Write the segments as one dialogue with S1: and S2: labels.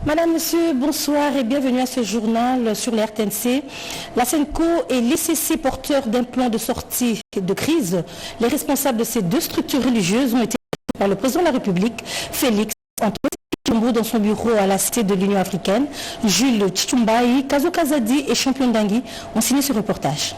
S1: Madame, Monsieur, bonsoir et bienvenue à ce journal sur la RTNC. La SENCO et l'ECC porteurs d'un plan de sortie de crise. Les responsables de ces deux structures religieuses ont été par le président de la République, Félix Antoine Tshilombo, dans son bureau à la Cité de l'Union africaine. Jules Tchumbaï, Kazo Kazadi et Champion Dangui ont signé ce reportage.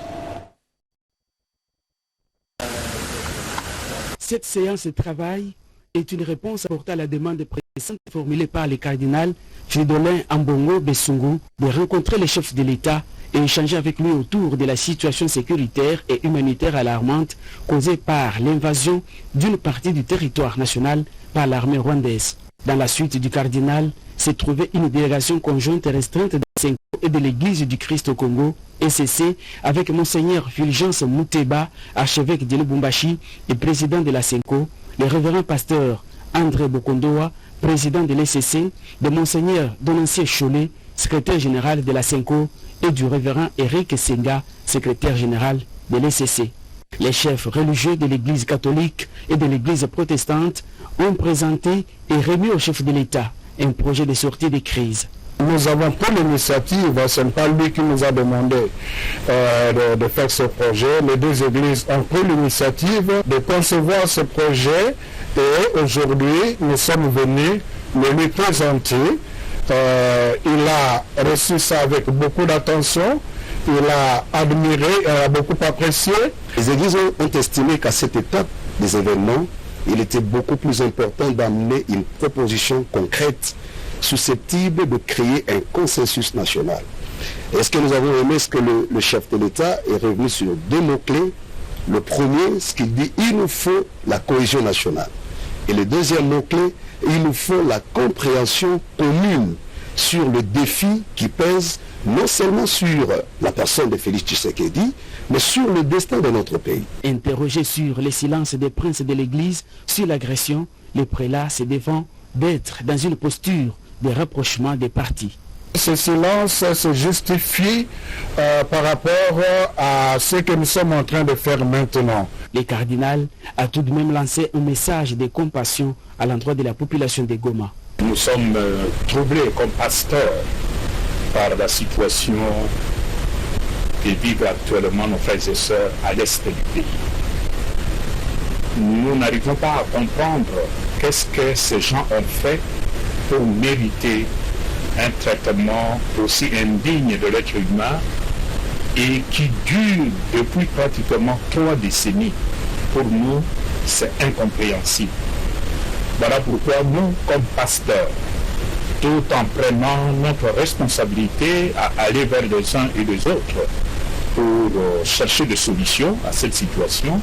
S2: Cette séance de travail est une réponse apportée à la demande pressante formulée par le cardinal Fridolin Ambongo Bessungu de rencontrer le chef de l'État et échanger avec lui autour de la situation sécuritaire et humanitaire alarmante causée par l'invasion d'une partie du territoire national par l'armée rwandaise. Dans la suite du cardinal s'est trouvée une délégation conjointe et restreinte de SENCO et de l'Église du Christ au Congo, ECC, avec Monseigneur Fulgence Mouteba, archevêque de Lubumbashi et président de la SENCO, le révérend pasteur André Bokondoa, président de l'ECC, de Monseigneur Donancier Cholet, secrétaire général de la SENCO, et du révérend Eric Senga, secrétaire général de l'ECC. Les chefs religieux de l'Église catholique et de l'Église protestante ont présenté et remis au chef de l'État un projet de sortie de crise.
S3: Nous avons pris l'initiative, ce n'est pas lui qui nous a demandé de faire ce projet. Les deux églises ont pris l'initiative de concevoir ce projet et aujourd'hui nous sommes venus le lui présenter. Il a reçu ça avec beaucoup d'attention, il a admiré, il a beaucoup apprécié.
S4: Les églises ont estimé qu'à cette étape des événements, il était beaucoup plus important d'amener une proposition concrète susceptible de créer un consensus national. Et ce que nous avons aimé, c'est que le chef de l'État est revenu sur deux mots-clés. Le premier, ce qu'il dit, il nous faut la cohésion nationale. Et le deuxième mot-clé, il nous faut la compréhension commune sur le défi qui pèse non seulement sur la personne de Félix Tshisekedi, mais sur le destin de notre pays.
S2: Interrogé sur les silences des princes de l'Église, sur l'agression, le prélat se défend d'être dans une posture de rapprochement des partis.
S3: Ce silence se justifie par rapport à ce que nous sommes en train de faire maintenant.
S2: Le cardinal a tout de même lancé un message de compassion à l'endroit de la population de Goma.
S5: Nous sommes troublés comme pasteurs par la situation que vivent actuellement nos frères et sœurs à l'est du pays. Nous n'arrivons pas à comprendre qu'est-ce que ces gens ont fait pour mériter un traitement aussi indigne de l'être humain et qui dure depuis pratiquement 3 décennies. Pour nous, c'est incompréhensible. Voilà pourquoi nous, comme pasteurs, tout en prenant notre responsabilité à aller vers les uns et les autres pour chercher des solutions à cette situation,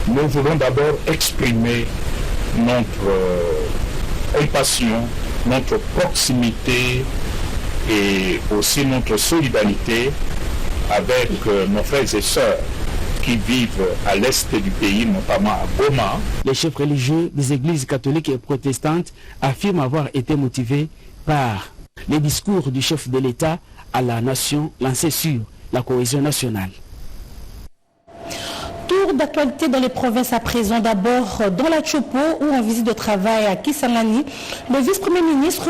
S5: nous voulons d'abord exprimer notre compassion, notre proximité et aussi notre solidarité avec nos frères et sœurs qui vivent à l'est du pays, notamment à Goma.
S2: Les chefs religieux des églises catholiques et protestantes affirment avoir été motivés par les discours du chef de l'État à la nation lancé sur la cohésion nationale.
S1: Tour d'actualité dans les provinces à présent. D'abord dans la Tchopo ou en visite de travail à Kisangani, le vice-premier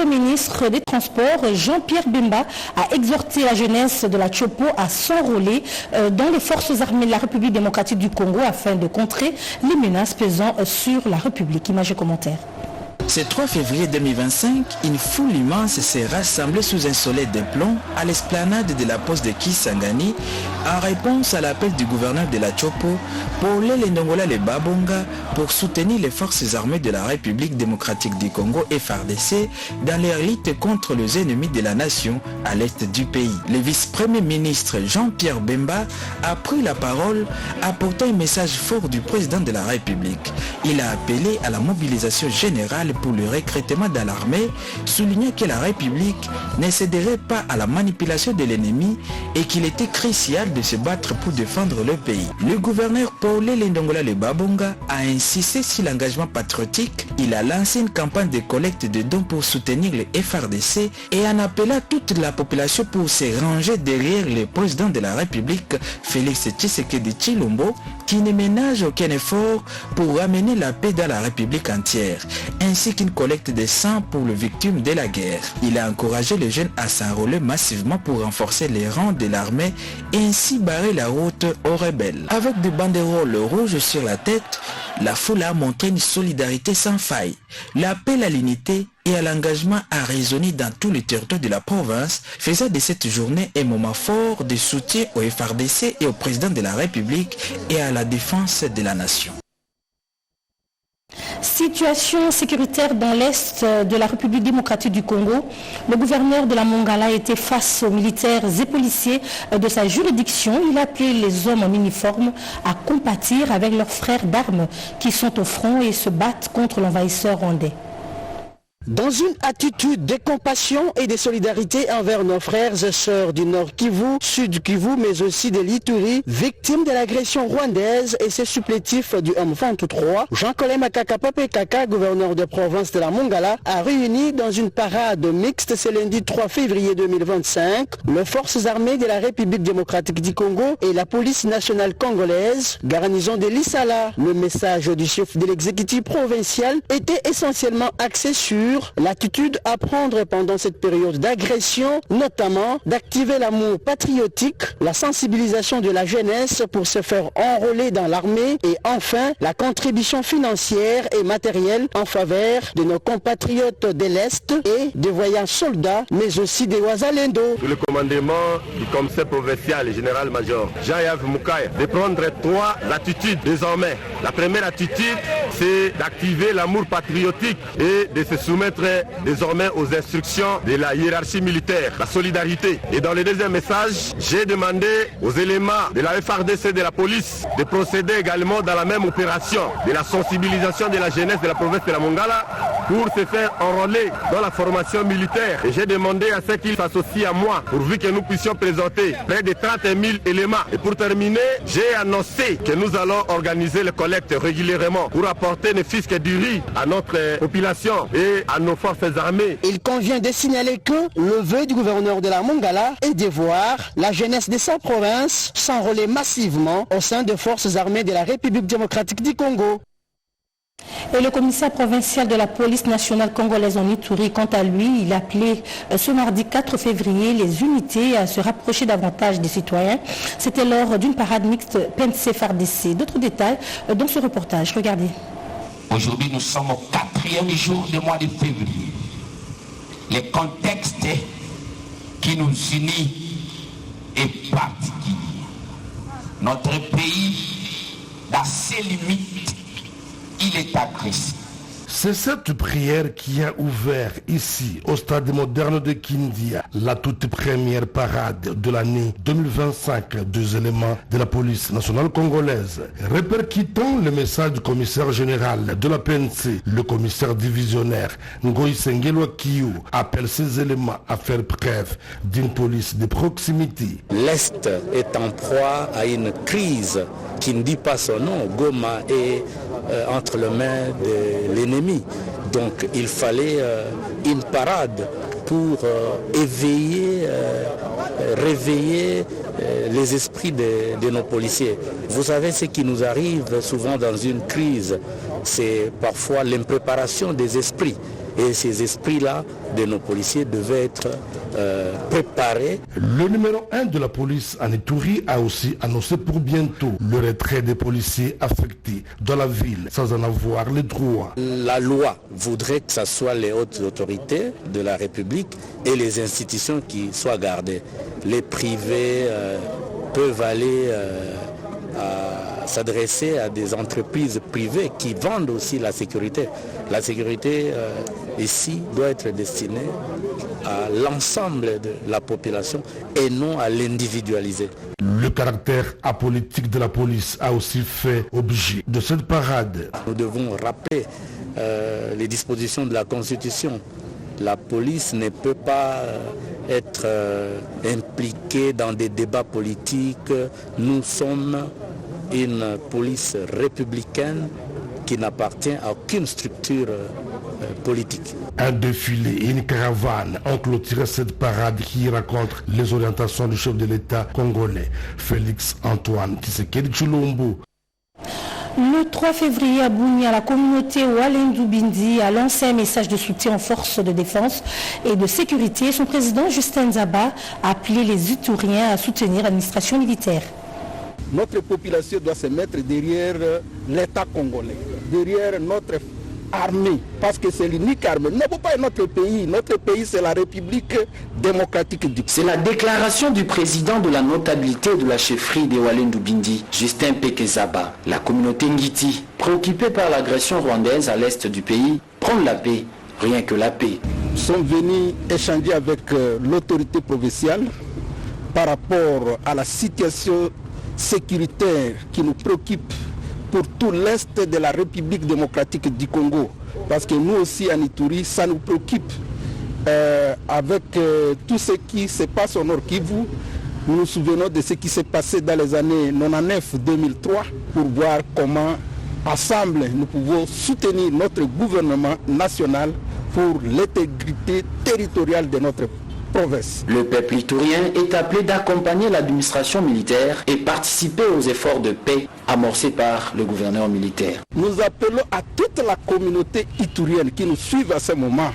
S1: ministre des Transports, Jean-Pierre Bemba, a exhorté la jeunesse de la Tchopo à s'enrôler dans les forces armées de la République démocratique du Congo afin de contrer les menaces pesant sur la République. Image et commentaires.
S6: Ce 3 février 2025, une foule immense s'est rassemblée sous un soleil de plomb à l'esplanade de la poste de Kisangani en réponse à l'appel du gouverneur de la Tchopo, Paul Ndongola Le Babonga, pour soutenir les forces armées de la République démocratique du Congo FARDC dans leur lutte contre les ennemis de la nation à l'est du pays. Le vice-premier ministre Jean-Pierre Bemba a pris la parole apportant un message fort du président de la République. Il a appelé à la mobilisation générale pour le recrutement dans l'armée, soulignant que la République ne céderait pas à la manipulation de l'ennemi et qu'il était crucial de se battre pour défendre le pays. Le gouverneur Paul Ndongola Le Babonga a insisté sur l'engagement patriotique. Il a lancé une campagne de collecte de dons pour soutenir le FARDC et en appelant toute la population pour se ranger derrière le président de la République, Félix Tshisekedi Tshilombo, qui ne ménage aucun effort pour ramener la paix dans la République entière. Ainsi ainsi qu'une collecte de sang pour les victimes de la guerre. Il a encouragé les jeunes à s'enrôler massivement pour renforcer les rangs de l'armée et ainsi barrer la route aux rebelles. Avec des banderoles rouges sur la tête, la foule a montré une solidarité sans faille. L'appel à l'unité et à l'engagement a résonné dans tout le territoire de la province, faisant de cette journée un moment fort de soutien au FARDC et au président de la République et à la défense de la nation.
S1: Situation sécuritaire dans l'Est de la République démocratique du Congo. Le gouverneur de la Mongala était face aux militaires et policiers de sa juridiction. Il a appelé les hommes en uniforme à compatir avec leurs frères d'armes qui sont au front et se battent contre l'envahisseur rwandais.
S7: Dans une attitude de compassion et de solidarité envers nos frères et sœurs du Nord Kivu, Sud Kivu, mais aussi de l'Ituri, victimes de l'agression rwandaise et ses supplétifs du M23, Jean-Colin Makaka, gouverneur de province de la Mongala, a réuni dans une parade mixte ce lundi 3 février 2025 les forces armées de la République démocratique du Congo et la police nationale congolaise, garnison de l'Issala. Le message du chef de l'exécutif provincial était essentiellement axé sur l'attitude à prendre pendant cette période d'agression, notamment d'activer l'amour patriotique, la sensibilisation de la jeunesse pour se faire enrôler dans l'armée et enfin la contribution financière et matérielle en faveur de nos compatriotes de l'Est et des voyants soldats, mais aussi des Wazalendo.
S8: Sous le commandement du commissaire provincial et général-major Jean-Yves Moukaya, de prendre 3 attitudes désormais. La première attitude, c'est d'activer l'amour patriotique et de se soumettre désormais aux instructions de la hiérarchie militaire, la solidarité. Et dans le deuxième message, j'ai demandé aux éléments de la FARDC de la police de procéder également dans la même opération de la sensibilisation de la jeunesse de la province de la Mongala pour se faire enrôler dans la formation militaire. Et j'ai demandé à ceux qu'ils s'associent à moi pourvu que nous puissions présenter près de 30 000 éléments. Et pour terminer, j'ai annoncé que nous allons organiser les collectes régulièrement pour apporter ne fût-ce que du riz à notre population et à nos forces armées.
S7: Il convient de signaler que le vœu du gouverneur de la Mongala est de voir la jeunesse de sa province s'enrôler massivement au sein des forces armées de la République démocratique du Congo.
S1: Et le commissaire provincial de la police nationale congolaise en Ituri, quant à lui, il a appelé ce mardi 4 février les unités à se rapprocher davantage des citoyens. C'était lors d'une parade mixte PNC-FARDC. D'autres détails dans ce reportage. Regardez.
S9: Aujourd'hui, nous sommes au 4e jour du mois de février. Le contexte qui nous unit est particulier. Notre pays, dans ses limites, il est agressif.
S10: C'est cette prière qui a ouvert ici, au stade moderne de Kindia, la toute première parade de l'année 2025 des éléments de la police nationale congolaise. Répercutant le message du commissaire général de la PNC, le commissaire divisionnaire Ngoï Sengelwa Kiou appelle ces éléments à faire preuve d'une police de proximité.
S11: L'Est est en proie à une crise qui ne dit pas son nom. Goma est entre les mains de l'ennemi. Donc il fallait une parade pour réveiller les esprits de nos policiers. Vous savez, ce qui nous arrive souvent dans une crise, c'est parfois l'impréparation des esprits. Et ces esprits-là de nos policiers devaient être préparés.
S10: Le numéro 1 de la police en Ituri a aussi annoncé pour bientôt le retrait des policiers affectés dans la ville sans en avoir les droits.
S11: La loi voudrait que ce soit les hautes autorités de la République et les institutions qui soient gardées. Les privés peuvent aller s'adresser à des entreprises privées qui vendent aussi la sécurité. La sécurité ici doit être destinée à l'ensemble de la population et non à l'individualiser.
S10: Le caractère apolitique de la police a aussi fait objet de cette parade.
S11: Nous devons rappeler les dispositions de la Constitution. La police ne peut pas être impliquée dans des débats politiques. Nous sommes une police républicaine qui n'appartient à aucune structure politique.
S10: Un défilé et une caravane ont clôturé cette parade qui raconte les orientations du chef de l'État congolais, Félix Antoine Tshisekedi Tshilombo.
S1: Le 3 février à Bunia, la communauté Walendu Bindi a lancé un message de soutien aux forces de défense et de sécurité. Son président Justin Zaba a appelé les Itouriens à soutenir l'administration militaire.
S12: Notre population doit se mettre derrière l'État congolais, derrière notre armée, parce que c'est l'unique armée. Ne peut pas être notre pays. Notre pays, c'est la République démocratique du Congo.
S13: C'est la déclaration du président de la notabilité de la chefferie des Walendu Bindi, Justin Pekezaba. La communauté Ngiti, préoccupée par l'agression rwandaise à l'est du pays, prône la paix, rien que la paix.
S12: Nous sommes venus échanger avec l'autorité provinciale par rapport à la situation sécuritaire qui nous préoccupe pour tout l'Est de la République démocratique du Congo. Parce que nous aussi, à Ituri, ça nous préoccupe. Avec tout ce qui se passe au Nord Kivu, nous nous souvenons de ce qui s'est passé dans les années 99-2003 pour voir comment, ensemble, nous pouvons soutenir notre gouvernement national pour l'intégrité territoriale de notre province.
S13: Le peuple iturien est appelé d'accompagner l'administration militaire et participer aux efforts de paix amorcés par le gouverneur militaire.
S12: Nous appelons à toute la communauté iturienne qui nous suit à ce moment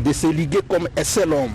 S12: de se liguer comme un seul homme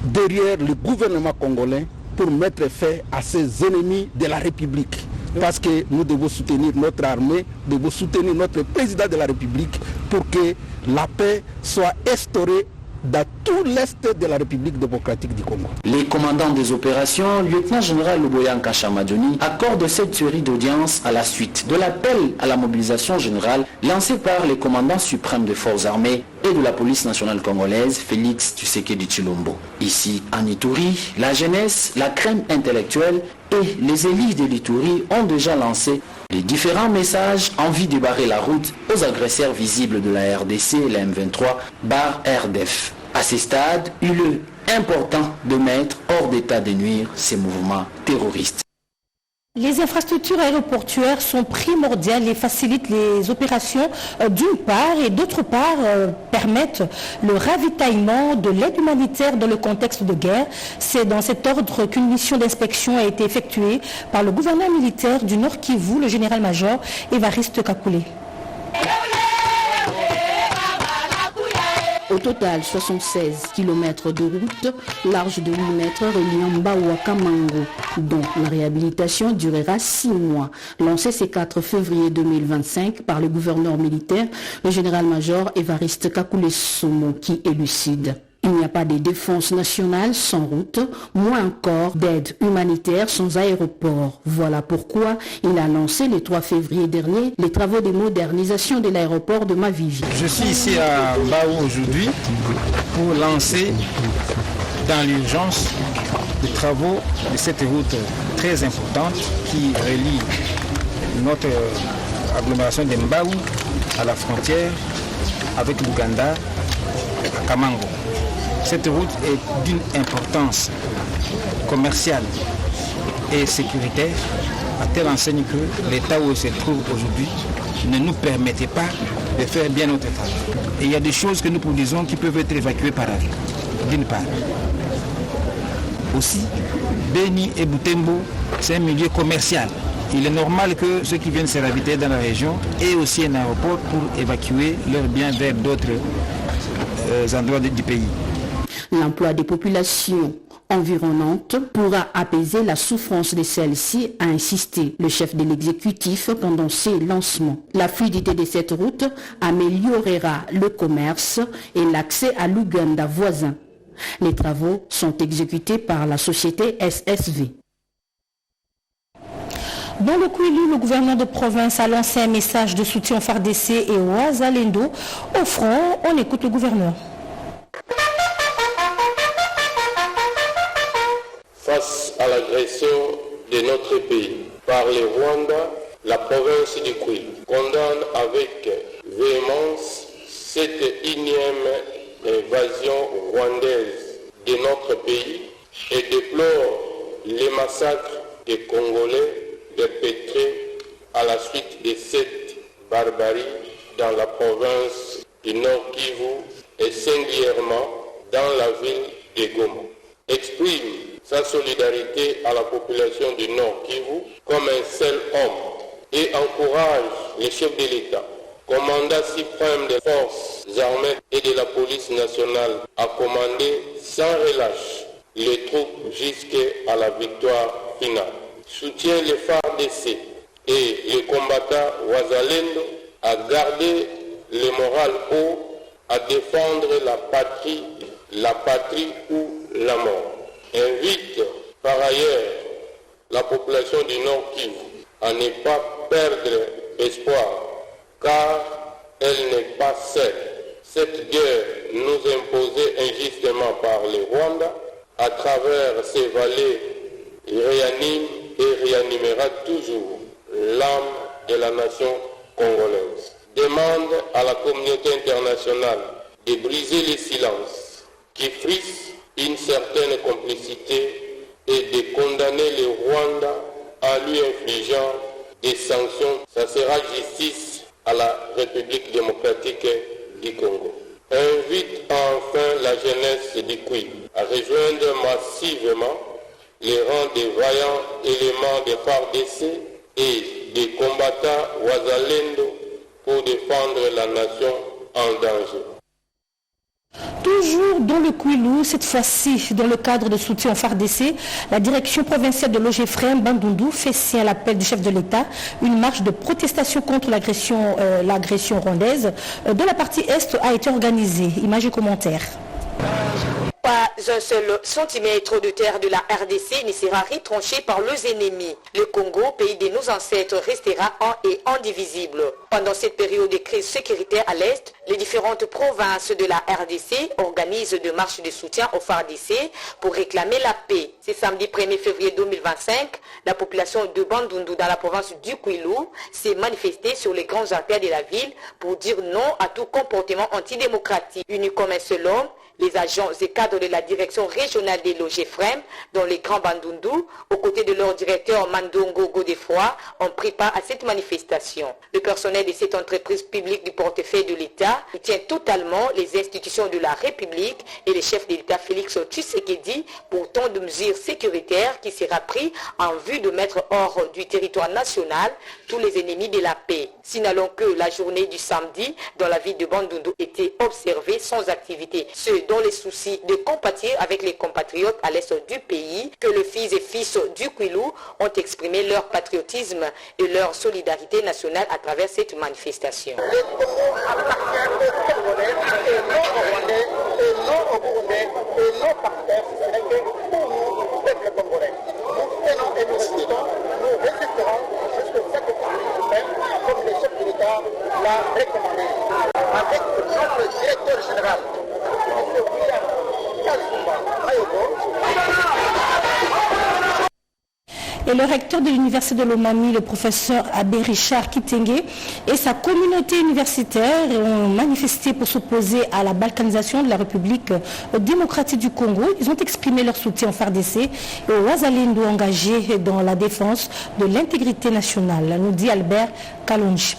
S12: derrière le gouvernement congolais pour mettre fin à ces ennemis de la République. Parce que nous devons soutenir notre armée, nous devons soutenir notre président de la République pour que la paix soit instaurée dans tout l'Est de la République démocratique du Congo.
S13: Les commandants des opérations, lieutenant-général Luboyan Kashamadjoni, accordent cette série d'audiences à la suite de l'appel à la mobilisation générale lancé par les commandants suprêmes des forces armées et de la police nationale congolaise, Félix Tshisekedi Tshilombo. Ici, en Ituri, la jeunesse, la crème intellectuelle et les élites de l'Ituri ont déjà lancé les différents messages en vue de barrer la route aux agresseurs visibles de la RDC et la M23, barre RDF. À ce stade, il est important de mettre hors d'état de nuire ces mouvements terroristes.
S1: Les infrastructures aéroportuaires sont primordiales et facilitent les opérations d'une part et d'autre part permettent le ravitaillement de l'aide humanitaire dans le contexte de guerre. C'est dans cet ordre qu'une mission d'inspection a été effectuée par le gouverneur militaire du Nord Kivu, le général-major Évariste Kakule.
S14: Au total, 76 km de route, large de 8 mètres, reliant Mbao à Kamango, dont la réhabilitation durera 6 mois. Lancé ce 4 février 2025 par le gouverneur militaire, le général-major Évariste Kakule Somo, qui élucide. Il n'y a pas de défense nationale sans route, moins encore d'aide humanitaire sans aéroport. Voilà pourquoi il a lancé le 3 février dernier les travaux de modernisation de l'aéroport de Mavivi.
S15: Je suis ici à Mbao aujourd'hui pour lancer dans l'urgence les travaux de cette route très importante qui relie notre agglomération de Mbao à la frontière avec l'Ouganda à Kamango. Cette route est d'une importance commerciale et sécuritaire à telle enseigne que l'état où on se trouve aujourd'hui ne nous permettait pas de faire bien notre travail. Et il y a des choses que nous produisons qui peuvent être évacuées par avion, d'une part. Aussi, Beni et Butembo, c'est un milieu commercial. Il est normal que ceux qui viennent se ravitailler dans la région aient aussi un aéroport pour évacuer leurs biens vers d'autres endroits du pays.
S14: L'emploi des populations environnantes pourra apaiser la souffrance de celles-ci, a insisté le chef de l'exécutif pendant ses lancements. La fluidité de cette route améliorera le commerce et l'accès à l'Ouganda voisin. Les travaux sont exécutés par la société SSV.
S1: Dans le Kwilu, le gouverneur de province a lancé un message de soutien au FARDC et au Wazalendo. Au front, on écoute le gouverneur.
S16: Face à l'agression de notre pays par les Rwandais, la province du Kwilu condamne avec véhémence cette énième invasion rwandaise de notre pays et déplore les massacres des Congolais perpétrés à la suite de cette barbarie dans la province du Nord Kivu et singulièrement dans la ville de Goma. Exprime sa solidarité à la population du Nord Kivu comme un seul homme et encourage les chefs de l'État, commandant suprême des forces armées et de la police nationale à commander sans relâche les troupes jusqu'à la victoire finale. Soutient les FARDC et les combattants Wazalendo à garder le moral haut, à défendre la patrie ou la mort. Invite par ailleurs la population du Nord Kivu à ne pas perdre espoir, car elle n'est pas seule. Cette guerre nous imposée injustement par le Rwanda, à travers ses vallées, réanime et réanimera toujours l'âme de la nation congolaise. Demande à la communauté internationale de briser le silence qui frise une certaine complicité et de condamner le Rwanda en lui infligeant des sanctions. Ça sera justice à la République démocratique du Congo. Invite enfin la jeunesse du Kwi à rejoindre massivement les rangs des vaillants éléments des FARDC et des combattants Wazalendo pour défendre la nation en danger.
S1: Toujours dans le Kwilu, cette fois-ci dans le cadre de soutien au FARDC, la direction provinciale de l'OGFREM Bandundu fait signe à l'appel du chef de l'État une marche de protestation contre l'agression rwandaise dont la partie Est a été organisée. Images et commentaires.
S17: Pas un seul centimètre de terre de la RDC ne sera retranché par leurs ennemis. Le Congo, pays de nos ancêtres, restera un et indivisible. Pendant cette période de crise sécuritaire à l'Est, les différentes provinces de la RDC organisent des marches de soutien au FARDC pour réclamer la paix. Ce samedi 1er février 2025, la population de Bandundu dans la province du Kwilu s'est manifestée sur les grands artères de la ville pour dire non à tout comportement antidémocratique. Unis comme un seul homme, les agents et cadres de la direction régionale des l'OGFREM, dont les grands Bandundu, aux côtés de leur directeur Mandongo Godefroy, ont pris part à cette manifestation. Le personnel de cette entreprise publique du portefeuille de l'État soutient totalement les institutions de la République et le chef de l'État Félix Tshisekedi pour tant de mesures sécuritaires qui sera pris en vue de mettre hors du territoire national tous les ennemis de la paix. Signalons que la journée du samedi dans la ville de Bandundu était observée sans activité. Ceux dont les soucis de compatir avec les compatriotes à l'est du pays, que les filles et fils du Kwilu ont exprimé leur patriotisme et leur solidarité nationale à travers cette manifestation.
S18: Le Congo appartient aux Congolais et non aux Rwandais et non aux Burundais et non partenaires, ce n'est que pour nous, peuple congolais. Nous tenons et nous résisterons jusqu'au sacrifice suprême, comme le chef de l'État l'a recommandé. Avec notre directeur général,
S1: Et le recteur de l'université de Lomami, le professeur Abbé Richard Kitenge, et sa communauté universitaire ont manifesté pour s'opposer à la balkanisation de la République démocratique du Congo. Ils ont exprimé leur soutien au FARDC et aux Wazalendo engagés dans la défense de l'intégrité nationale, nous dit Albert Kalonji.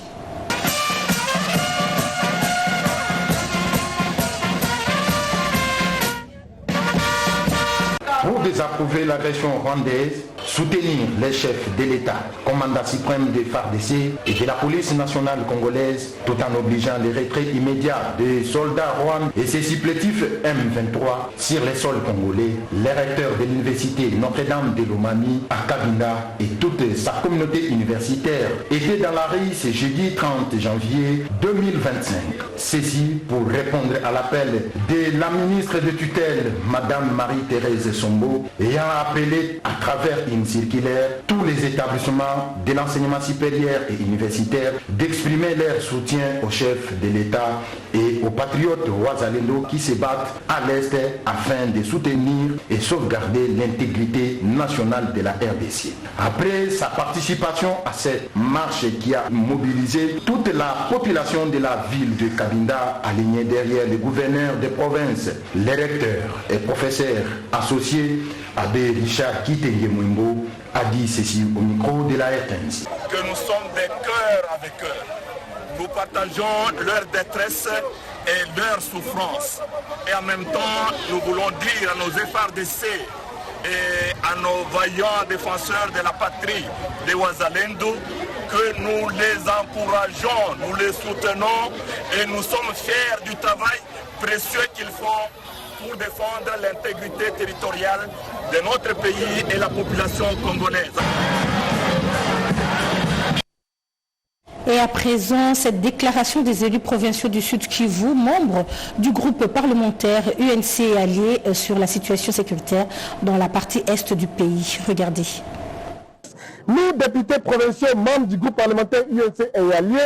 S19: Pour désapprouver l'agression rwandaise, soutenir les chefs de l'État, commandant suprême des FARDC et de la police nationale congolaise, tout en obligeant le retrait immédiat des soldats rwandais et ses supplétifs M23 sur les sols congolais, les recteurs de l'université Notre-Dame de Lomami à Kabinda et toute sa communauté universitaire étaient dans la rue ce jeudi 30 janvier 2025. Ceci pour répondre à l'appel de la ministre de tutelle, Madame Marie-Thérèse Sombo, ayant appelé à travers une circulaire tous les établissements de l'enseignement supérieur et universitaire d'exprimer leur soutien aux chefs de l'État et aux patriotes Wazalendo qui se battent à l'Est afin de soutenir et sauvegarder l'intégrité nationale de la RDC. Après sa participation à cette marche qui a mobilisé toute la population de la ville de Kabinda alignée derrière le gouverneur de province, les recteurs et professeurs associés, Abbé Richard Kitenge Mwimbo a dit ceci au micro de la RTNC.
S20: Que nous sommes des cœurs avec eux. Nous partageons leur détresse et leur souffrance. Et en même temps, nous voulons dire à nos FARDC et à nos vaillants défenseurs de la patrie, les Wazalendo, que nous les encourageons, nous les soutenons et nous sommes fiers du travail précieux qu'ils font pour défendre l'intégrité territoriale de notre pays et la population congolaise.
S1: Et à présent, cette déclaration des élus provinciaux du Sud Kivu, membres du groupe parlementaire UNC et alliés sur la situation sécuritaire dans la partie est du pays. Regardez.
S21: Nous, députés provinciaux, membres du groupe parlementaire UNC et alliés,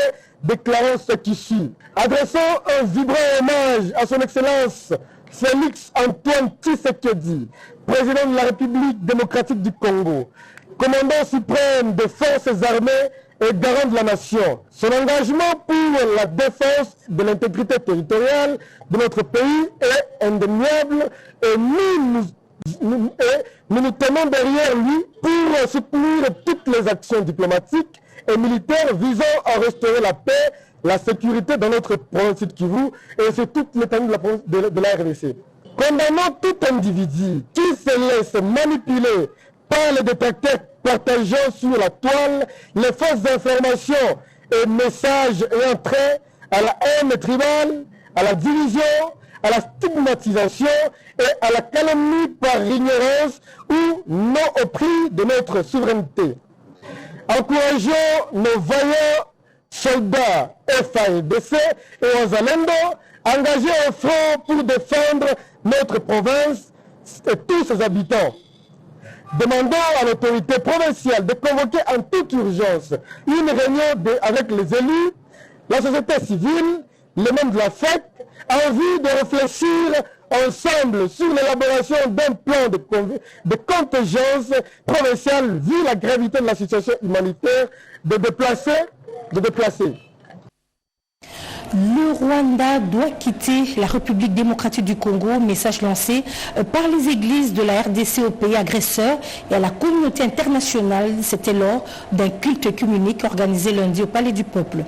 S21: déclarons ce qui suit. Adressons un vibrant hommage à son Excellence Félix Antoine Tshisekedi, président de la République démocratique du Congo, commandant suprême des forces armées et garant de la nation. Son engagement pour la défense de l'intégrité territoriale de notre pays est indéniable et nous nous tenons derrière lui pour soutenir toutes les actions diplomatiques et militaires visant à restaurer la paix, la sécurité dans notre province Sud Kivu et sur toute l'étendue de la RDC. Condamnons tout individu qui se laisse manipuler par les détracteurs partageant sur la toile les fausses informations et messages ayant trait à la haine tribale, à la division, à la stigmatisation et à la calomnie par ignorance ou non au prix de notre souveraineté. Encourageons nos vaillants soldats FARDC et Wazalendo engagés au front pour défendre notre province et tous ses habitants. Demandons à l'autorité provinciale de convoquer en toute urgence une réunion avec les élus, la société civile, les membres de la FEC, en vue de réfléchir ensemble sur l'élaboration d'un plan de contingence provinciale vu la gravité de la situation humanitaire de déplacer.
S1: Le Rwanda doit quitter la République démocratique du Congo, message lancé par les églises de la RDC au pays agresseur et à la communauté internationale. C'était lors d'un culte œcuménique organisé lundi au Palais du Peuple.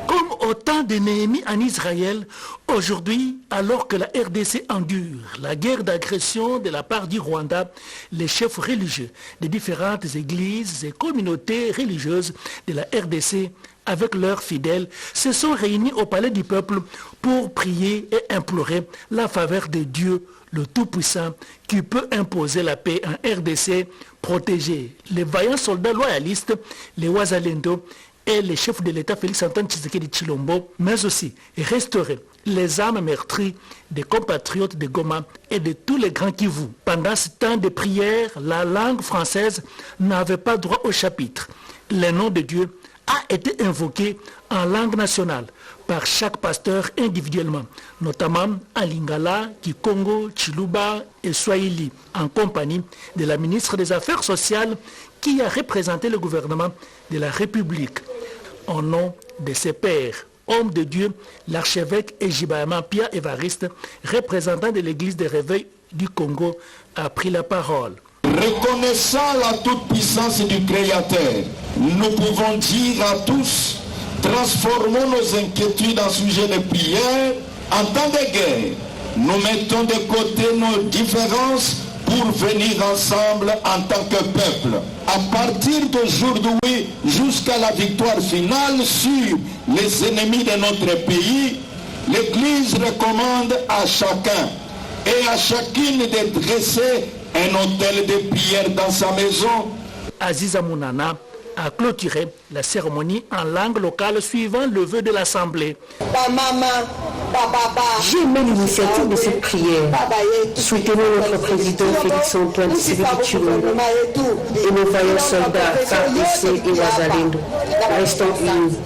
S22: Comme au temps de Néhémie en Israël, aujourd'hui, alors que la RDC endure la guerre d'agression de la part du Rwanda, les chefs religieux des différentes églises et communautés religieuses de la RDC avec leurs fidèles, se sont réunis au Palais du Peuple pour prier et implorer la faveur de Dieu, le Tout-Puissant, qui peut imposer la paix en RDC, protéger les vaillants soldats loyalistes, les Wazalendo et les chefs de l'État Félix Antoine Tshisekedi Tshilombo, mais aussi restaurer les âmes meurtries des compatriotes de Goma et de tous les grands Kivu. Pendant ce temps de prière, la langue française n'avait pas droit au chapitre. Le nom de Dieu a été invoqué en langue nationale par chaque pasteur individuellement, notamment en Lingala, Kikongo, Chiluba et Swahili, en compagnie de la ministre des Affaires sociales qui a représenté le gouvernement de la République. Au nom de ses pères, hommes de Dieu, l'archevêque Ejibama Pierre Évariste, représentant de l'église des réveils du Congo, a pris la parole.
S9: Reconnaissant la toute-puissance du Créateur, nous pouvons dire à tous, transformons nos inquiétudes en sujet de prière. En temps de guerre, nous mettons de côté nos différences pour venir ensemble en tant que peuple. À partir d'aujourd'hui jusqu'à la victoire finale sur les ennemis de notre pays, l'Église recommande à chacun et à chacune de dresser un hôtel de prière dans sa maison.
S22: Aziza Mounana a clôturé la cérémonie en langue locale suivant le vœu de l'Assemblée.
S23: J'ai aimé l'initiative de cette prière. Soutenons notre président Félix Antoine Tshisekedi Tshilombo et nos vaillants soldats FARDC et Wazalendo. Restons unis.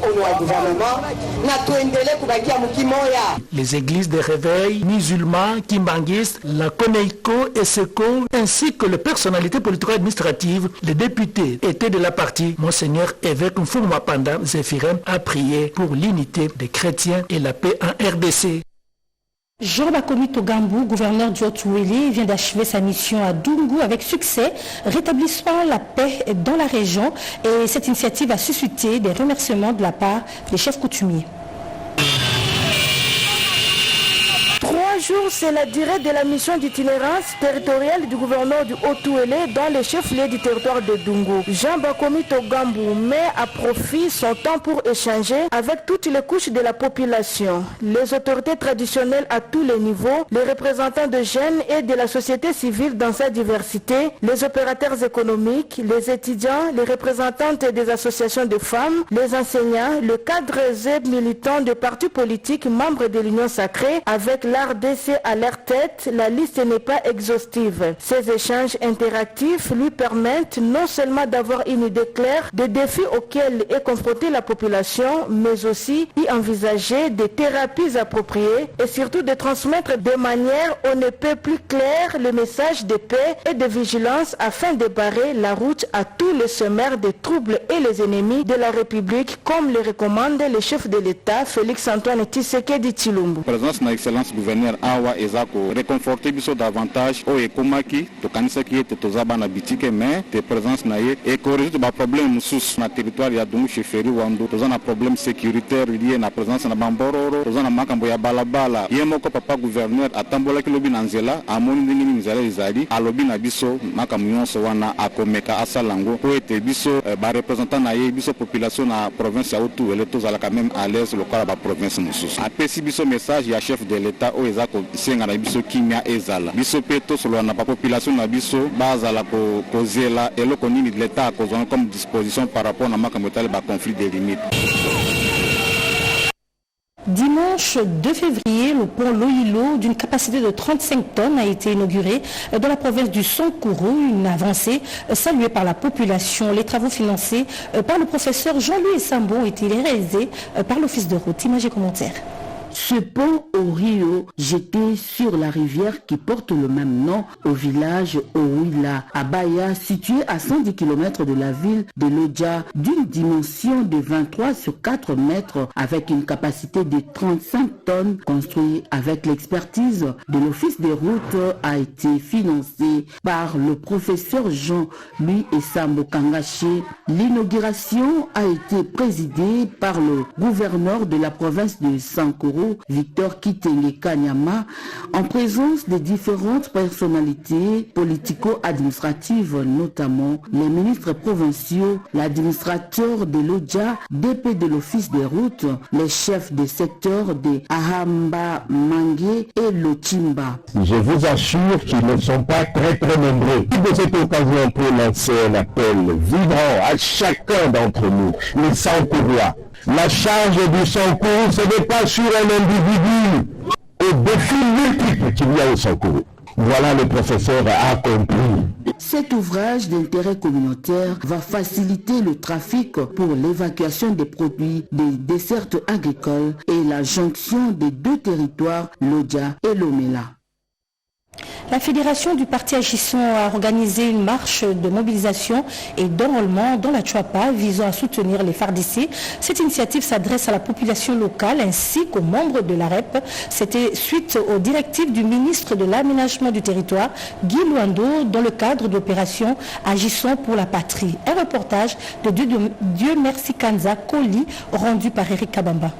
S22: Les églises de réveil musulmans, kimbanguistes, la Koneiko et Seko, ainsi que les personnalités politico-administratives, les députés étaient de la partie. Monseigneur évêque Mfuma Panda Zéphirin a prié pour l'unité des chrétiens et la paix en RDC.
S1: Jean Bakomi Togambu, gouverneur du Haut-Ouélé, vient d'achever sa mission à Dungu avec succès, rétablissant la paix dans la région, et cette initiative a suscité des remerciements de la part des chefs coutumiers.
S22: 3
S3: jours, c'est la durée de la mission d'itinérance territoriale du gouverneur du Haut-Touélé dans le chef-lieu du territoire de Dungu. Jean Bakomi Togambou met à profit son temps pour échanger avec toutes les couches de la population, les autorités traditionnelles à tous les niveaux, les représentants de jeunes et de la société civile dans sa diversité, les opérateurs économiques, les étudiants, les représentantes des associations de femmes, les enseignants, le cadre et militants de partis politiques membres de l'Union sacrée. Avec l'RDC à leur tête, la liste n'est pas exhaustive. Ces échanges interactifs lui permettent non seulement d'avoir une idée claire des défis auxquels est confrontée la population, mais aussi y envisager des thérapies appropriées et surtout de transmettre de manière on ne peut plus claire le message de paix et de vigilance afin de barrer la route à tous les sommaires des troubles et les ennemis de la République, comme le recommande le chef de l'État, Félix-Antoine Tshisekedi Tshilombo.
S4: Présence na excellence gouverneur awa ezako réconforter biso davantage o ekomaki to kanisa ki ete tozaba na bitike mais te présence na ye et corriger ba problème sous na territoire ya Dungu Cheferi Wando tozana problème sécuritaire lié na présence na Bambororo tozana makambo ya balabala yemoko papa gouverneur atambola ki lobi na nzela amoni ndenge ni nzela ezali alobi na biso makambo nyonso wana akomeka asalango po ete biso ba représentant na ye biso population na province ya Haut-Touélé tozala quand même à l'aise lokola ba province mosusu apesi biso message ya chef de l'État o ezako senga na biso kimia ezala biso pe to solo na population na biso bazala ko kozela eloko nini de l'État akozona comme disposition par rapport na makambo tali ba conflit des limites.
S1: Dimanche 2 février, le pont Loïlo d'une capacité de 35 tonnes a été inauguré dans la province du Sankuru, une avancée saluée par la population. Les travaux financés par le professeur Jean-Louis Sambo ont été réalisés par l'Office de route. Images et commentaires.
S14: Ce pont au Rio, jeté sur la rivière qui porte le même nom au village Ouila, à Baya, situé à 110 km de la ville de Lodja, d'une dimension de 23 sur 4 mètres, avec une capacité de 35 tonnes, construit avec l'expertise de l'Office des routes, a été financé par le professeur Jean-Louis Sambo Kangaché. L'inauguration a été présidée par le gouverneur de la province de Sankuru, Victor Kitenge Kanyama, en présence des différentes personnalités politico-administratives, notamment les ministres provinciaux, l'administrateur de l'Odja, DP de l'Office des routes, les chefs des secteurs de Ahamba, Mangue et Lochimba.
S5: Je vous assure qu'ils ne sont pas très nombreux. De cette occasion pour lancer un appel vibrant à chacun d'entre nous, les Sankourois. La charge du Sankuru, ce n'est pas sur un individu. Au défi multiple qu'il y a au Sankuru. Voilà, le professeur a compris.
S14: Cet ouvrage d'intérêt communautaire va faciliter le trafic pour l'évacuation des produits des dessertes agricoles et la jonction des deux territoires, Lodja et Lomela.
S1: La fédération du parti Agisson a organisé une marche de mobilisation et d'enrôlement dans la Tchouapa visant à soutenir les FARDC. Cette initiative s'adresse à la population locale ainsi qu'aux membres de la REP. C'était suite aux directives du ministre de l'Aménagement du territoire, Guy Luando, dans le cadre d'opération Agisson pour la patrie. Un reportage de Dieu Merci Kanza Koli rendu par Eric Kabamba.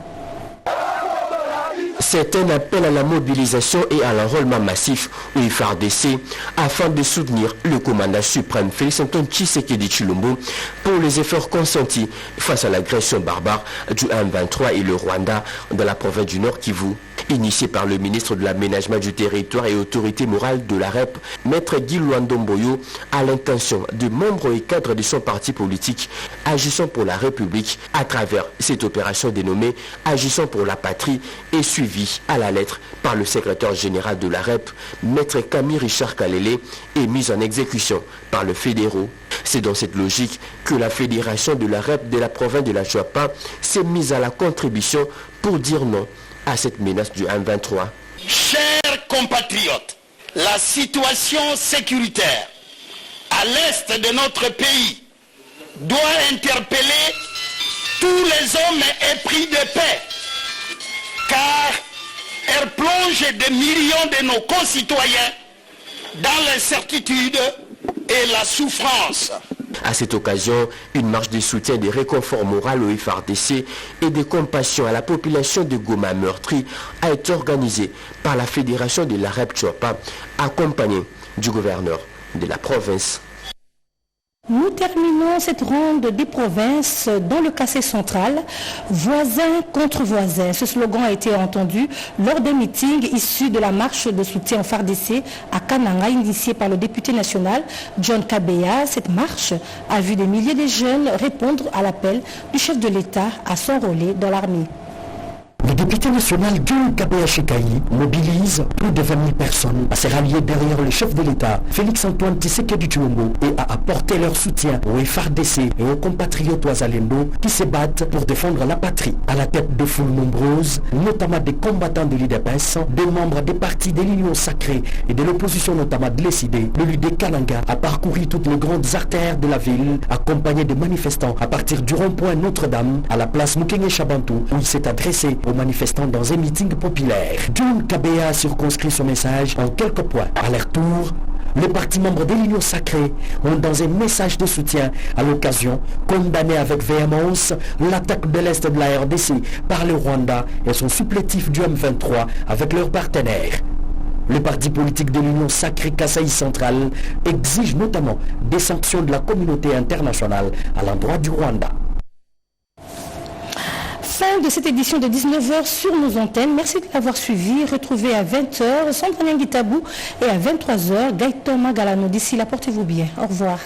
S24: C'est un appel à la mobilisation et à l'enrôlement massif au FARDC afin de soutenir le commandant suprême Félix-Antoine Tshisekedi Tshilombo pour les efforts consentis face à l'agression barbare du M23 et le Rwanda dans la province du Nord Kivu. Initié par le ministre de l'Aménagement du territoire et autorité morale de la REP, Maître Guy Luando Mboyo, à l'intention de membres et cadres de son parti politique agissant pour la République à travers cette opération dénommée Agissons pour la patrie et suivie à la lettre par le secrétaire général de la REP, Maître Camille Richard Kalele, et mise en exécution par le fédéraux. C'est dans cette logique que la fédération de la REP de la province de la Tchouapa s'est mise à la contribution pour dire non à cette menace du M23.
S25: Chers compatriotes, la situation sécuritaire à l'est de notre pays doit interpeller tous les hommes épris de paix, car elle plonge des millions de nos concitoyens dans l'incertitude et la souffrance.
S24: À cette occasion, une marche de soutien et de réconfort moral au FARDC et de compassion à la population de Goma meurtrie a été organisée par la Fédération de la REP-Tchoapa, accompagnée du gouverneur de la province.
S1: Nous terminons cette ronde des provinces dans le Kassai central, voisin contre voisin. Ce slogan a été entendu lors d'un meeting issu de la marche de soutien au FARDC à Kananga, initiée par le député national John Kabeya. Cette marche a vu des milliers de jeunes répondre à l'appel du chef de l'État à s'enrôler dans l'armée.
S2: Le député national John Kabeya Shekai mobilise plus de 20 000 personnes à se rallier derrière le chef de l'État, Félix-Antoine Tshisekedi Tshilombo, et à apporter leur soutien au FARDC et aux compatriotes ouazalendo qui se battent pour défendre la patrie. À la tête de foules nombreuses, notamment des combattants de l'IDPS, des membres des partis de l'Union sacrée et de l'opposition notamment de l'ECD, le leader Kananga a parcouru toutes les grandes artères de la ville, accompagné de manifestants à partir du rond-point Notre-Dame à la place Mukenge Chabantou, où il s'est adressé aux manifestants dans un meeting populaire. John Kabeya a circonscrit son message en quelques points. À leur tour, les partis membres de l'Union sacrée ont, dans un message de soutien à l'occasion, condamné avec véhémence l'attaque de l'Est de la RDC par le Rwanda et son supplétif du M23 avec leurs partenaires. Le parti politique de l'Union sacrée Kassai central exige notamment des sanctions de la communauté internationale à l'endroit du Rwanda.
S1: Fin de cette édition de 19h sur nos antennes. Merci de l'avoir suivi. Retrouvez à 20h Sandra Nyangitabou et à 23h Gaëtan Magalano. D'ici là, portez-vous bien. Au revoir.